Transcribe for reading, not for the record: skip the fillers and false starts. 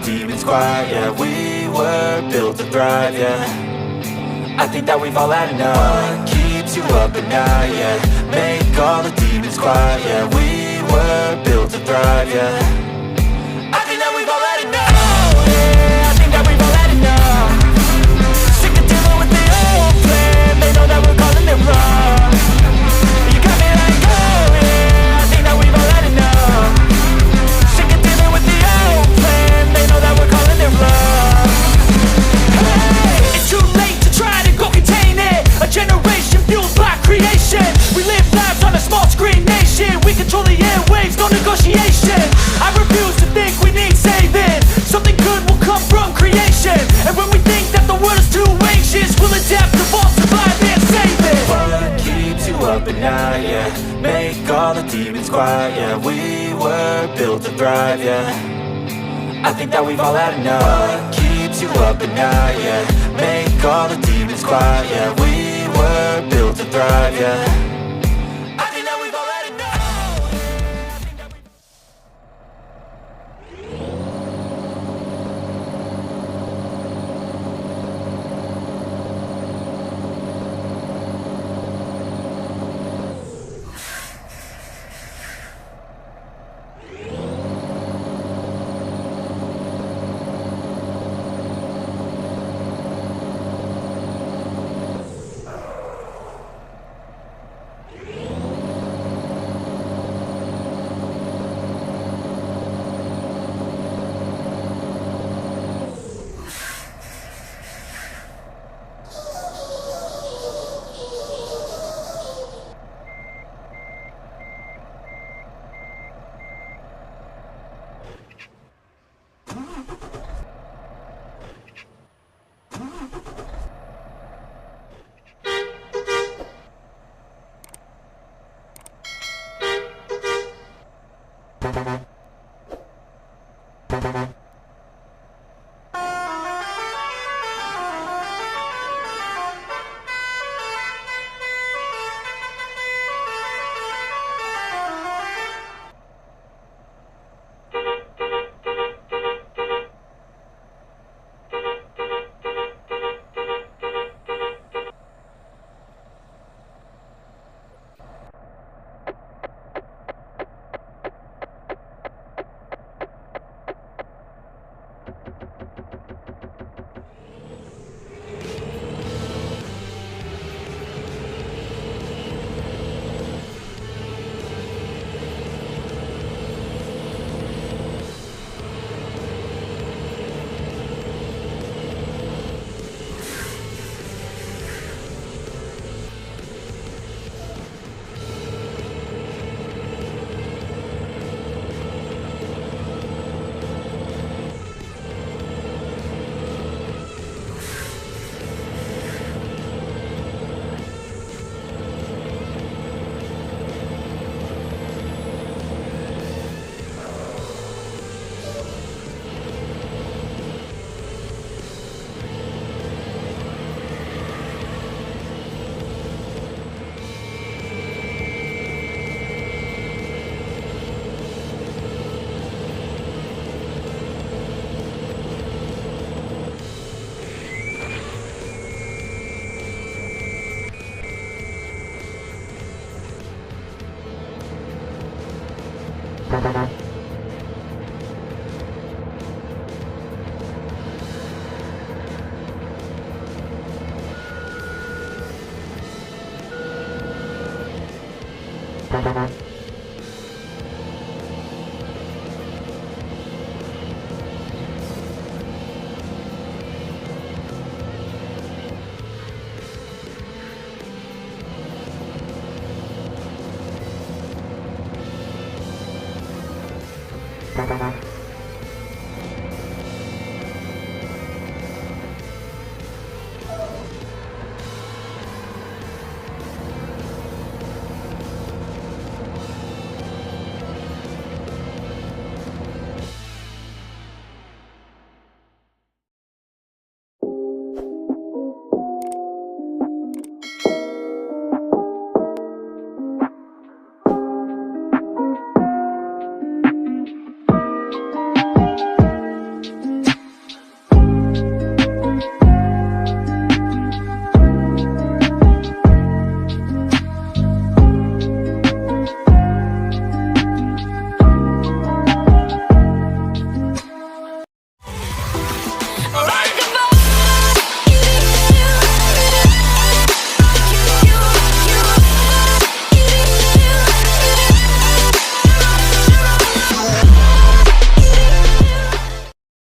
demons quiet, yeah. We were built to thrive, yeah. I think that we've all had enough. What keeps you up at night, yeah. Make all the demons quiet, yeah. We were built to thrive, yeah. I think that we've all had enough. Oh yeah, I think that we've all had enough. Sick of dealing with the old plan. They know that we're calling it wrong. You got me like, oh yeah, I think that we've all had enough. Sick of dealing with the old plan. They know that we're calling it wrong. Hey, it's too late to try to go contain it. A generation fueled by creation. We live lives on a small screen nation. We control the airwaves, no negotiation. I refuse to think we need saving. Something good will come from creation. And when we think that the world is too anxious, we'll adapt, evolve, survive and save it. What keeps you up at night, yeah. Make all the demons quiet, yeah. We were built to thrive, yeah. I think that we've all had enough. What keeps you up at night, yeah. Make all the demons quiet, yeah. We were built to thrive, yeah. I think that we've all had enough. I think that we've... Bye-bye.